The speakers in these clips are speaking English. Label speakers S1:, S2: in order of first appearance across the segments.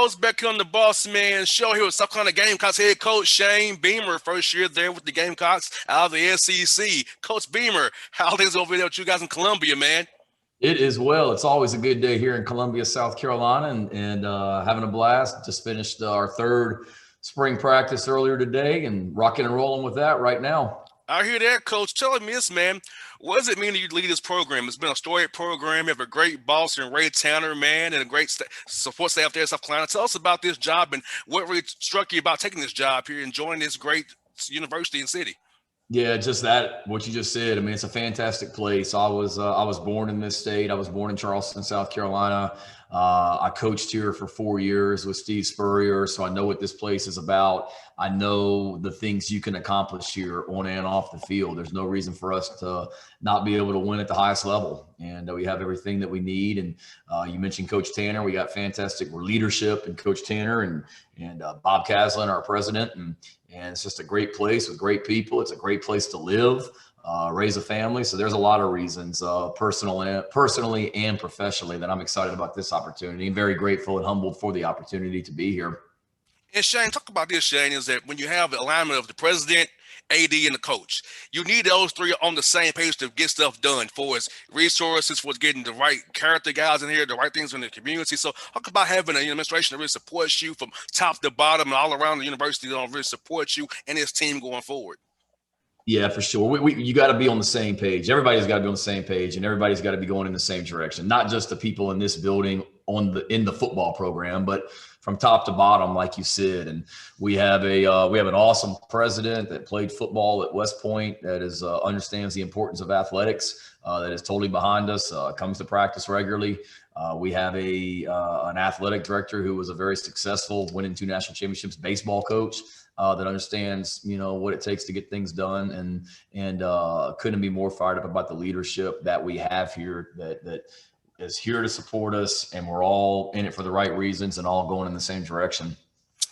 S1: host back here on the Bossman show here with South Carolina Gamecocks head coach Shane Beamer. First year there with the Gamecocks out of the SEC. Coach Beamer, how are things over there with you guys in Columbia, man?
S2: It is well. It's always a good day here in Columbia, South Carolina, and having a blast. Just finished our third spring practice earlier today and rocking and rolling with that right now.
S1: I hear that, Coach. Tell me this, man. What does it mean to you to lead this program? It's been a storied program. You have a great boss and Ray Tanner, man, and a great support staff there in South Carolina. Tell us about this job and what really struck you about taking this job here and joining this great university and city.
S2: Yeah, just that, what you just said. I mean, it's a fantastic place. I was born in this state. I was born in Charleston, South Carolina. I coached here for 4 years with Steve Spurrier, so I know what this place is about. I know the things you can accomplish here on and off the field. There's no reason for us to not be able to win at the highest level, and we have everything that we need. And you mentioned Coach Tanner. We got fantastic leadership in Coach Tanner and Bob Caslin, our president, and it's just a great place with great people. It's a great place to live, raise a family. So there's a lot of reasons, personally and professionally, that I'm excited about this opportunity. I'm very grateful and humbled for the opportunity to be here.
S1: And Shane, talk about this, Shane, is that when you have the alignment of the president, AD, and the coach, you need those three on the same page to get stuff done for us, resources, for getting the right character guys in here, the right things in the community. So talk about having an administration that really supports you from top to bottom and all around the university that really supports you and this team going forward.
S2: Yeah, for sure. You got to be on the same page. Everybody's got to be on the same page, and everybody's got to be going in the same direction. Not just the people in this building in the football program, but from top to bottom, like you said. And we have an awesome president that played football at West Point, that understands the importance of athletics, that is totally behind us, comes to practice regularly. We have an athletic director who was a very successful, winning 2 national championships baseball coach. That understands, what it takes to get things done, and couldn't be more fired up about the leadership that we have here that is here to support us, and we're all in it for the right reasons and all going in the same direction.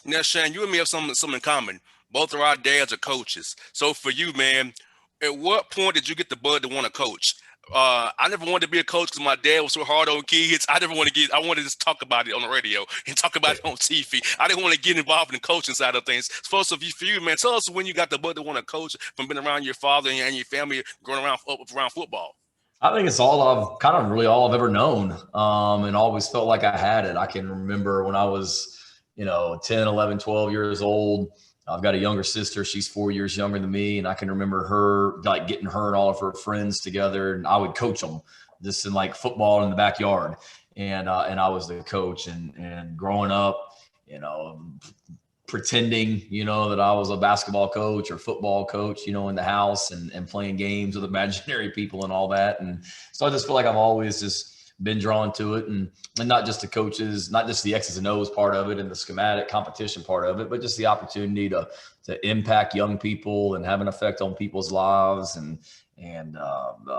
S1: Now, Shane, you and me have something in common. Both of our dads are coaches. So for you, man, at what point did you get the bug to want to coach? I never wanted to be a coach because my dad was so hard on kids. I wanted to just talk about it on the radio and talk about it on TV. I didn't want to get involved in the coaching side of things. So for you, man, tell us when you got the bug to want to coach from being around your father and your family growing around football.
S2: I think it's all I've ever known, and always felt like I had it. I can remember when I was, 10, 11, 12 years old. I've got a younger sister. She's 4 years younger than me. And I can remember her, like, getting her and all of her friends together, and I would coach them just in like football in the backyard. And I was the coach, and growing up, pretending, that I was a basketball coach or football coach, in the house, and playing games with imaginary people and all that. And so I just feel like I've always just been drawn to it, and not just the coaches, not just the X's and O's part of it and the schematic competition part of it, but just the opportunity to impact young people and have an effect on people's lives, and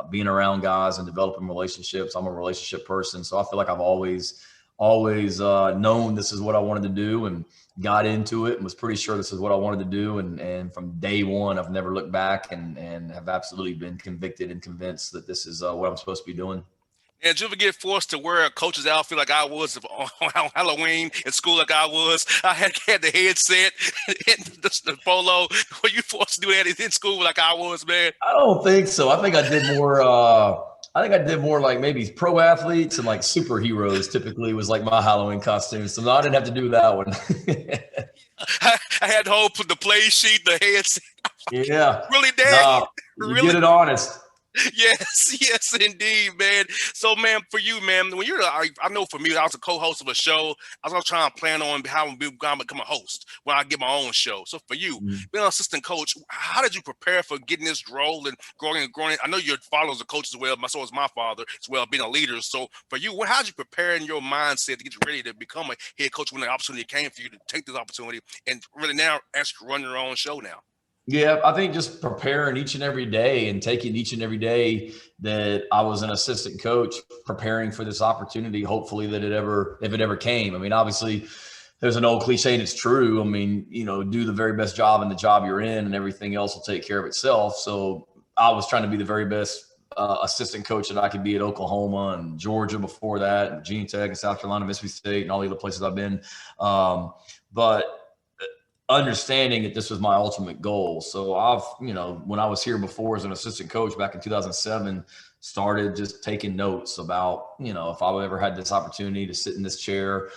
S2: being around guys and developing relationships. I'm a relationship person, so I feel like I've always known this is what I wanted to do, and got into it and was pretty sure this is what I wanted to do. And from day one, I've never looked back, and have absolutely been convicted and convinced that this is what I'm supposed to be doing.
S1: And did you ever get forced to wear a coach's outfit like I was on Halloween in school like I was? I had the headset and the polo. Were you forced to do that in school like I was, man?
S2: I don't think so. I think I did more like maybe pro athletes and like superheroes typically was like my Halloween costume. So no, I didn't have to do that one.
S1: I had the play sheet, the headset.
S2: Yeah.
S1: Really, Dad?
S2: No, you get it honest.
S1: Yes, indeed, man. So, man, for you, man, when I know for me, I was a co-host of a show. I was trying to plan on how I'm going to become a host when I get my own show. So, for you, being an assistant coach, how did you prepare for getting this role and growing? I know your father was a coach as well. So was my father as well, being a leader. So, for you, how did you prepare in your mindset to get you ready to become a head coach when the opportunity came for you to take this opportunity and really now actually run your own show now?
S2: Yeah, I think just preparing each and every day and taking each and every day that I was an assistant coach, preparing for this opportunity, hopefully if it ever came. I mean, obviously there's an old cliche and it's true. I mean, do the very best job in the job you're in, and everything else will take care of itself. So I was trying to be the very best assistant coach that I could be at Oklahoma and Georgia before that, and Virginia Tech and South Carolina, Mississippi State, and all the other places I've been. But understanding that this was my ultimate goal. So I've, when I was here before as an assistant coach back in 2007, started just taking notes about, if I ever had this opportunity to sit in this chair,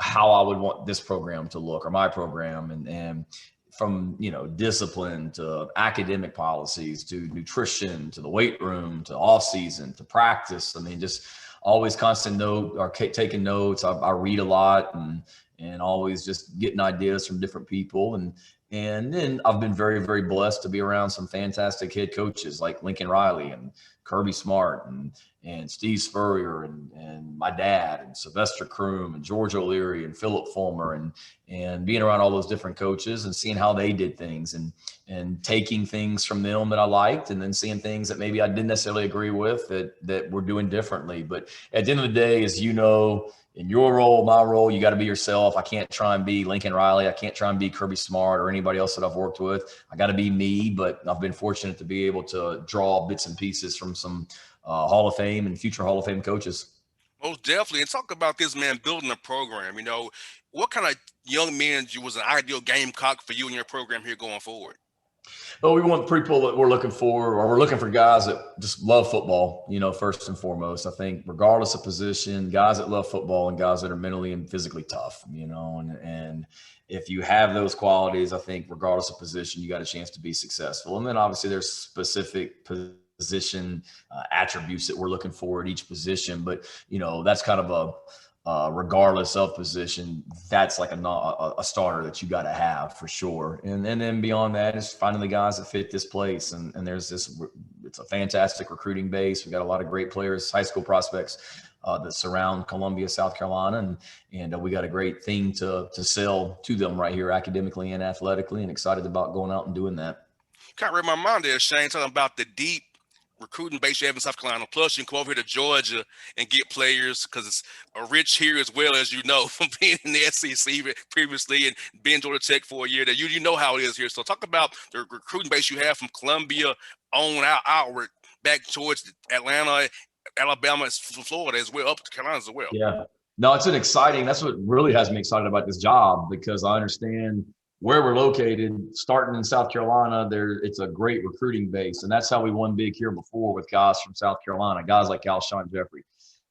S2: how I would want this program to look, or my program, and from, discipline to academic policies to nutrition to the weight room to off season to practice. I mean, just always constant note or taking notes. I read a lot and always just getting ideas from different people. And then I've been very, very blessed to be around some fantastic head coaches like Lincoln Riley and Kirby Smart and Steve Spurrier and my dad and Sylvester Croom and George O'Leary and Philip Fulmer and being around all those different coaches and seeing how they did things and taking things from them that I liked, and then seeing things that maybe I didn't necessarily agree with that we're doing differently. But at the end of the day, as you know, in your role, my role, you got to be yourself. I can't try and be Lincoln Riley. I can't try and be Kirby Smart or anybody else that I've worked with. I got to be me, but I've been fortunate to be able to draw bits and pieces from some Hall of Fame and future Hall of Fame coaches.
S1: Most definitely. And talk about this, man, building a program. What kind of young men was an ideal Gamecock for you and your program here going forward?
S2: Well, we want people that we're looking for guys that just love football, first and foremost. I think regardless of position, guys that love football and guys that are mentally and physically tough, and if you have those qualities, I think regardless of position, you got a chance to be successful. And then obviously there's specific position attributes that we're looking for at each position. But, that's kind of regardless of position, that's like a starter that you got to have for sure. And then beyond that is finding the guys that fit this place. And there's it's a fantastic recruiting base. We got a lot of great players, high school prospects that surround Columbia, South Carolina. And we got a great thing to sell to them right here academically and athletically, and excited about going out and doing that.
S1: Kind of read my mind there, Shane, talking about the deep recruiting base you have in South Carolina. Plus, you can come over here to Georgia and get players because it's rich here as well, as from being in the SEC previously and being Georgia Tech for a year. That you know how it is here. So talk about the recruiting base you have from Columbia on outward back towards Atlanta, Alabama, Florida as well, up to Carolina as well.
S2: Yeah. No, it's that's what really has me excited about this job, because I understand where we're located, starting in South Carolina, it's a great recruiting base. And that's how we won big here before with guys from South Carolina, guys like Alshon Jeffrey,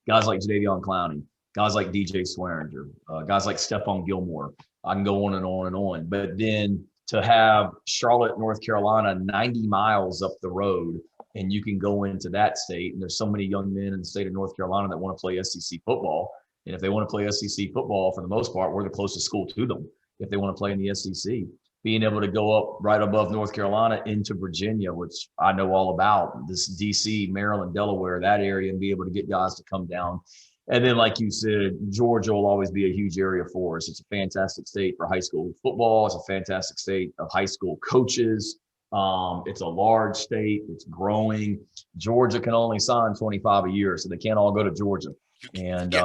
S2: guys like Jadeveon Clowney, guys like DJ Swearinger, guys like Stephon Gilmore. I can go on and on and on. But then to have Charlotte, North Carolina, 90 miles up the road, and you can go into that state, and there's so many young men in the state of North Carolina that want to play SEC football. And if they want to play SEC football, for the most part, we're the closest school to them. If they want to play in the SEC, being able to go up right above North Carolina into Virginia, which I know all about, this DC, Maryland, Delaware, that area, and be able to get guys to come down. And then, like you said, Georgia will always be a huge area for us. It's a fantastic state for high school football. It's a fantastic state of high school coaches. It's a large state. It's growing. Georgia can only sign 25 a year, so they can't all go to Georgia. And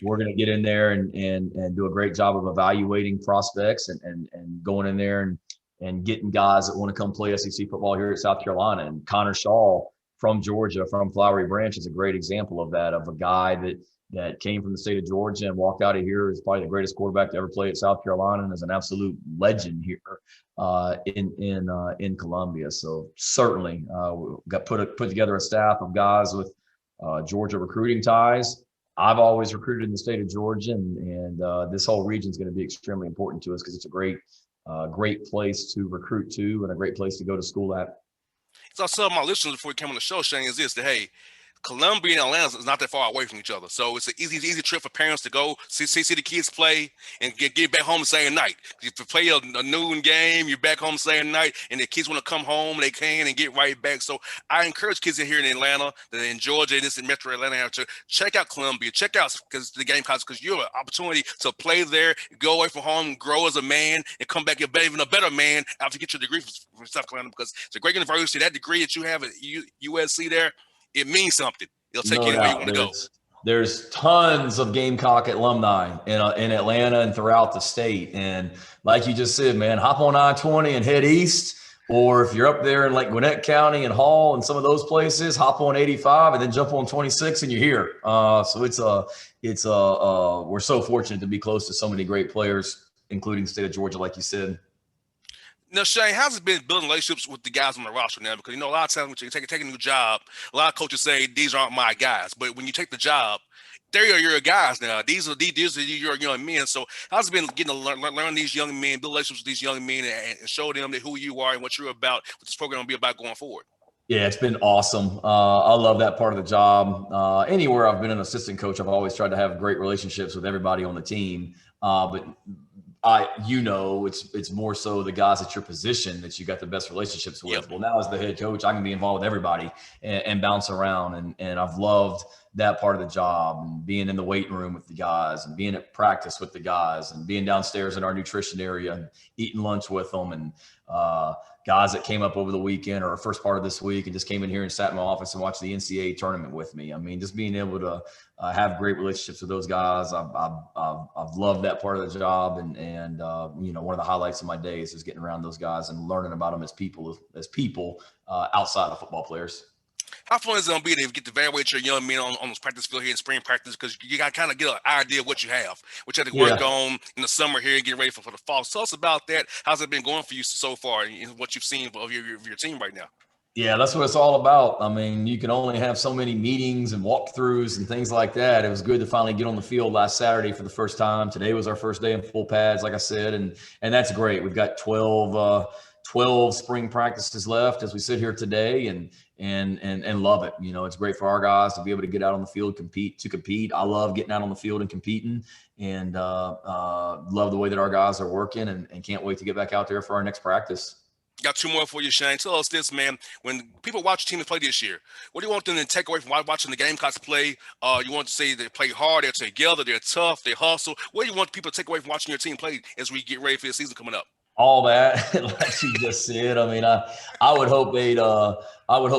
S2: we're going to get in there and do a great job of evaluating prospects and going in there and getting guys that want to come play SEC football here at South Carolina. And Connor Shaw from Georgia, from Flowery Branch, is a great example of that, of a guy that came from the state of Georgia and walked out of here as probably the greatest quarterback to ever play at South Carolina, and is an absolute legend here in Columbia. So certainly got put together a staff of guys with Georgia recruiting ties. I've always recruited in the state of Georgia, and this whole region is going to be extremely important to us because it's a great place to recruit to and a great place to go to school at.
S1: So I saw my listeners before we came on the show, Shane, is this, that, hey, Columbia and Atlanta is not that far away from each other. So it's an easy trip for parents to go see the kids play and get back home the same night. If you play a noon game, you're back home the same night, and the kids want to come home, they can and get right back. So I encourage kids in here in Atlanta, that in Georgia, and this in Metro Atlanta, to check out Columbia, check out the Gamecocks, because you have an opportunity to play there, go away from home, grow as a man, and come back even a better man after you get your degree from South Carolina, because it's a great university. That degree that you have at USC there, it means something. It'll take you anywhere you want to go.
S2: There's tons of Gamecock alumni in Atlanta and throughout the state. And like you just said, man, hop on I-20 and head east, Or if you're up there in like Gwinnett County and Hall and some of those places, hop on 85 and then jump on 26 and you're here. So we're so fortunate to be close to so many great players, including the state of Georgia, like you said.
S1: Now, Shane, how's it been building relationships with the guys on the roster now? Because, a lot of times when you take a new job, a lot of coaches say, these aren't my guys. But when you take the job, they are your guys now. These are your young men. So how's it been getting to learn these young men, build relationships with these young men, and show them that who you are and what you're about, what this program will be about going forward?
S2: Yeah, it's been awesome. I love that part of the job. Anywhere I've been an assistant coach, I've always tried to have great relationships with everybody on the team. But it's more so the guys at your position that you got the best relationships with. Yep. Well, now as the head coach, I can be involved with everybody and bounce around. And I've loved that part of the job, and being in the weight room with the guys and being at practice with the guys and being downstairs in our nutrition area and eating lunch with them. And guys that came up over the weekend or first part of this week and just came in here and sat in my office and watched the NCAA tournament with me. I mean, just being able to have great relationships with those guys. I've loved that part of the job. And one of the highlights of my days is getting around those guys and learning about them as people outside of football players.
S1: How fun is it going to be to get to evaluate your young men on this practice field here in spring practice? Because you got to kind of get an idea of what you have, what you have to work on in the summer here and get ready for the fall. So tell us about that. How's it been going for you so far and what you've seen of your team right now?
S2: Yeah, that's what it's all about. I mean, you can only have so many meetings and walkthroughs and things like that. It was good to finally get on the field last Saturday for the first time. Today was our first day in full pads, like I said, and that's great. We've got 12 spring practices left as we sit here today and love it. It's great for our guys to be able to get out on the field, compete. I love getting out on the field and competing, and love the way that our guys are working and can't wait to get back out there for our next practice.
S1: Got two more for you, Shane. Tell us this, man. When people watch your team play this year, what do you want them to take away from watching the Gamecocks play? You want to say they play hard, they're together, they're tough, they hustle. What do you want people to take away from watching your team play as we get ready for the season coming up?
S2: All that, like you just said. I mean, I would hope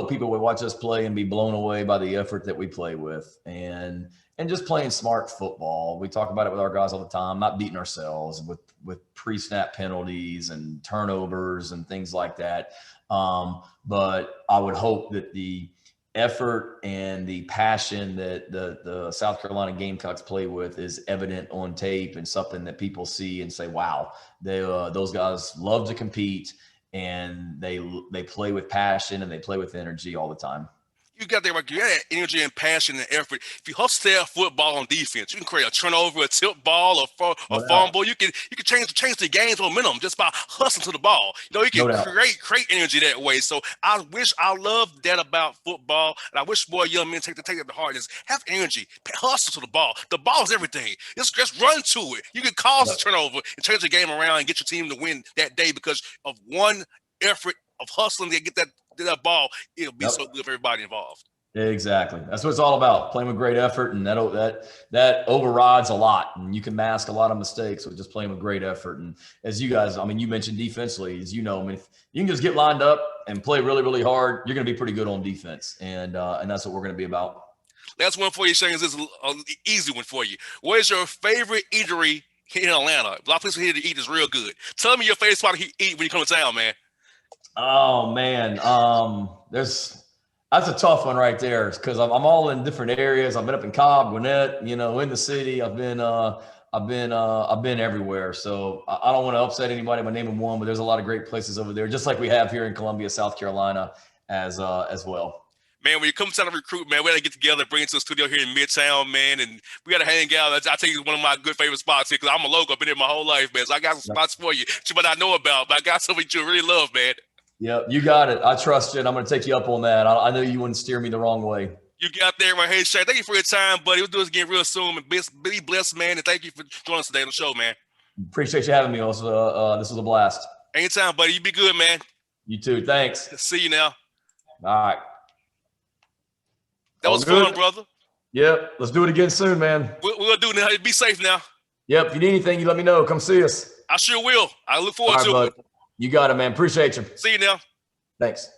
S2: people would watch us play and be blown away by the effort that we play with and just playing smart football. We talk about it with our guys all the time, not beating ourselves with pre-snap penalties and turnovers and things like that. But I would hope that the effort and the passion that the South Carolina Gamecocks play with is evident on tape and something that people see and say, wow, those guys love to compete and they play with passion and they play with energy all the time.
S1: You got that right. You got that energy and passion and effort. If you hustle football on defense, you can create a turnover, a tip ball, a fumble. You can change the game's momentum just by hustling to the ball. You can create energy that way. So I love that about football, and I wish more young men take it to heart. Is have energy, hustle to the ball. The ball is everything. Just run to it. You can cause a turnover and change the game around and get your team to win that day because of one effort of hustling to get that ball. It'll be so good for everybody involved.
S2: Exactly. That's what it's all about. Playing with great effort, and that overrides a lot. And you can mask a lot of mistakes with just playing with great effort. And as you guys, I mean, you mentioned defensively, as you know, I mean, if you can just get lined up and play really, really hard, you're going to be pretty good on defense. And that's what we're going to be about.
S1: Last one for you, Shane. This is an easy one for you. What is your favorite eatery here in Atlanta? A lot of places here to eat is real good. Tell me your favorite spot to eat when you come to town, man.
S2: Oh man, that's a tough one right there because I'm all in different areas. I've been up in Cobb, Gwinnett, in the city. I've been everywhere. So I don't want to upset anybody by naming one, but there's a lot of great places over there, just like we have here in Columbia, South Carolina, as well.
S1: Man, when you come to recruit, man, we got to get together, bring it to the studio here in Midtown, man, and we got to hang out. I tell you, it's one of my good favorite spots here because I'm a local. I've been here my whole life, man. So I got some spots for you might not know about, but I got something you really love, man.
S2: Yeah, you got it. I trust you, and I'm going to take you up on that. I know you wouldn't steer me the wrong way.
S1: You got there, my head Shane. Thank you for your time, buddy. We'll do this again real soon. And be blessed, man, and thank you for joining us today on the show, man.
S2: Appreciate you having me. Also, this was a blast.
S1: Anytime, buddy. You be good, man.
S2: You too. Thanks.
S1: See you now.
S2: All right.
S1: That was fun, brother.
S2: Yep. Let's do it again soon, man.
S1: We'll do it now. Be safe now.
S2: Yep. If you need anything, you let me know. Come see us.
S1: I sure will. I look forward to it.
S2: You got it, man. Appreciate you.
S1: See you now.
S2: Thanks.